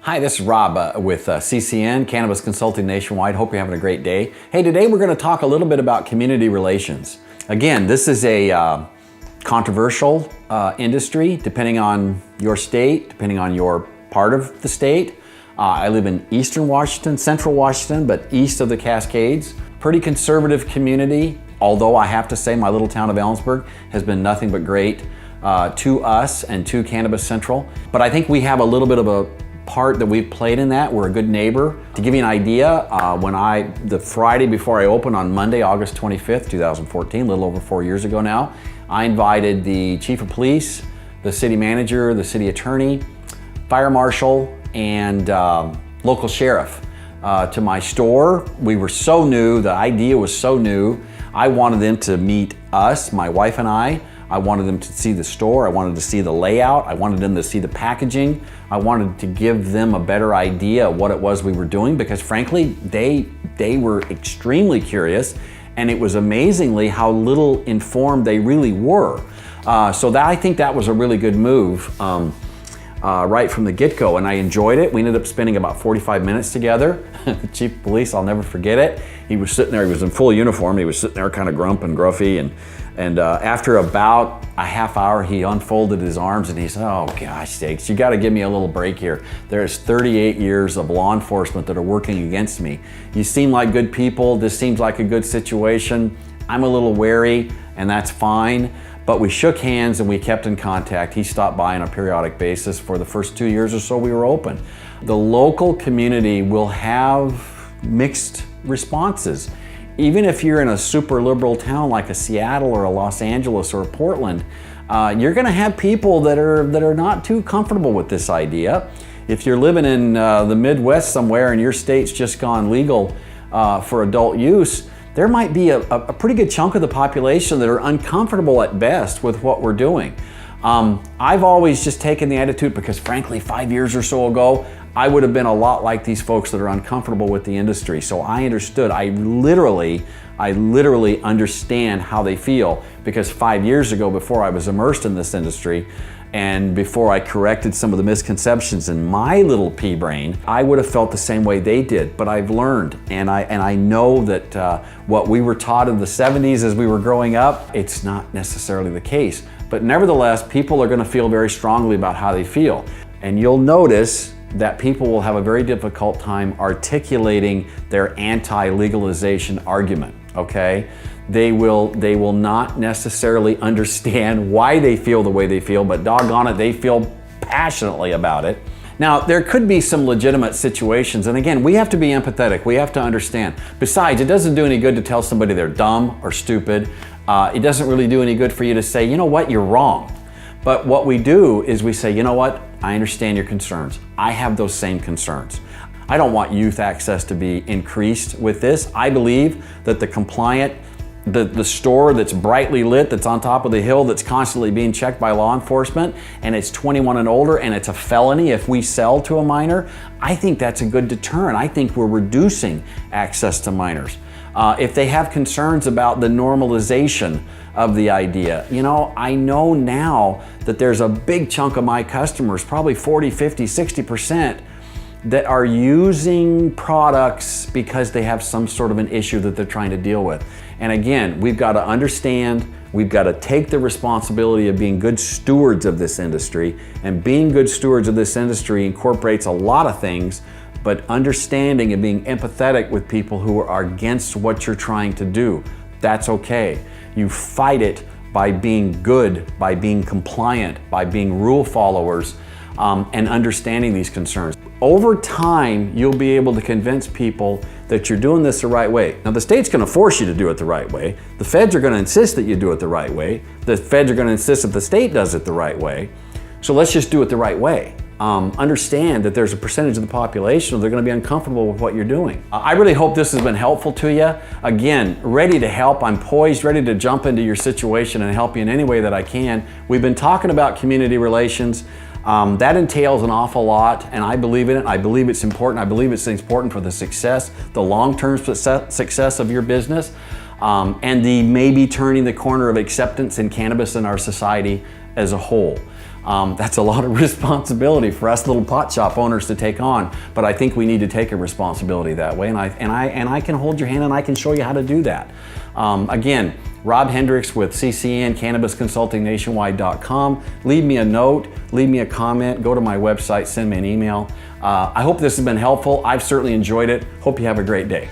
Hi, this is Rob with CCN, Cannabis Consulting Nationwide. Hope you're having a great day. Hey, today we're going to talk a little bit about community relations. Again, this is a controversial industry depending on your state, depending on your part of the state. I live in Eastern Washington, Central Washington, but east of the Cascades. Pretty conservative community, although I have to say my little town of Ellensburg has been nothing but great to us and to Cannabis Central. But I think we have a little bit of a part that we've played in that. We're a good neighbor. To give you an idea, the Friday before I opened on Monday, August 25th, 2014, a little over 4 years ago now, I invited the chief of police, the city manager, the city attorney, fire marshal, and local sheriff to my store. We were so new, the idea was so new. I wanted them to meet us, my wife and I wanted them to see the store. I wanted to see the layout. I wanted them to see the packaging. I wanted to give them a better idea of what it was we were doing, because frankly, they were extremely curious, and it was amazingly how little informed they really were. I think that was a really good move right from the get-go, and I enjoyed it. We ended up spending about 45 minutes together. The chief of police, I'll never forget it. He was sitting there, he was in full uniform. He was sitting there kind of grumpy, and after about a half hour, he unfolded his arms and he said, "Oh gosh sakes, you gotta give me a little break here. There's 38 years of law enforcement that are working against me. You seem like good people. This seems like a good situation. I'm a little wary, and that's fine." But we shook hands and we kept in contact. He stopped by on a periodic basis for the first 2 years or so we were open. The local community will have mixed responses. Even if you're in a super liberal town like a Seattle or a Los Angeles or a Portland, you're gonna have people that are not too comfortable with this idea. If you're living in the Midwest somewhere and your state's just gone legal for adult use, there might be a pretty good chunk of the population that are uncomfortable at best with what we're doing. I've always just taken the attitude, because frankly, 5 years or so ago, I would have been a lot like these folks that are uncomfortable with the industry. So I understood. I literally understand how they feel, because 5 years ago, before I was immersed in this industry, and before I corrected some of the misconceptions in my little pea brain, I would have felt the same way they did. But I've learned, and I know that what we were taught in the 70s as we were growing up, it's not necessarily the case. But nevertheless, people are going to feel very strongly about how they feel. And you'll notice that people will have a very difficult time articulating their anti-legalization argument, okay? They will not necessarily understand why they feel the way they feel, but doggone it, they feel passionately about it. Now, there could be some legitimate situations, and again, we have to be empathetic. We have to understand. Besides, it doesn't do any good to tell somebody they're dumb or stupid. It doesn't really do any good for you to say, you know what, you're wrong. But what we do is we say, you know what, I understand your concerns. I have those same concerns. I don't want youth access to be increased with this. I believe that the store that's brightly lit, that's on top of the hill, that's constantly being checked by law enforcement, and it's 21 and older, and it's a felony if we sell to a minor, I think that's a good deterrent. I think we're reducing access to minors. If they have concerns about the normalization of the idea, you know, I know now that there's a big chunk of my customers, probably 40, 50, 60%, that are using products because they have some sort of an issue that they're trying to deal with. And again, we've got to understand, we've got to take the responsibility of being good stewards of this industry, and being good stewards of this industry incorporates a lot of things, but understanding and being empathetic with people who are against what you're trying to do, that's okay. You fight it by being good, by being compliant, by being rule followers, and understanding these concerns. Over time, you'll be able to convince people that you're doing this the right way. Now, the state's gonna force you to do it the right way. The feds are gonna insist that you do it the right way. The feds are gonna insist that the state does it the right way. So let's just do it the right way. Understand that there's a percentage of the population that are gonna be uncomfortable with what you're doing. I really hope this has been helpful to you. Again, ready to help. I'm poised, ready to jump into your situation and help you in any way that I can. We've been talking about community relations. That entails an awful lot, and I believe in it. I believe it's important. I believe it's important for the success, the long-term success of your business, and the maybe turning the corner of acceptance in cannabis in our society as a whole. That's a lot of responsibility for us little pot shop owners to take on, but I think we need to take a responsibility that way, and I can hold your hand and I can show you how to do that. Again, Rob Hendrix with CCN, Cannabis Consulting Nationwide.com. Leave me a note, leave me a comment, go to my website, send me an email. I hope this has been helpful. I've certainly enjoyed it. Hope you have a great day.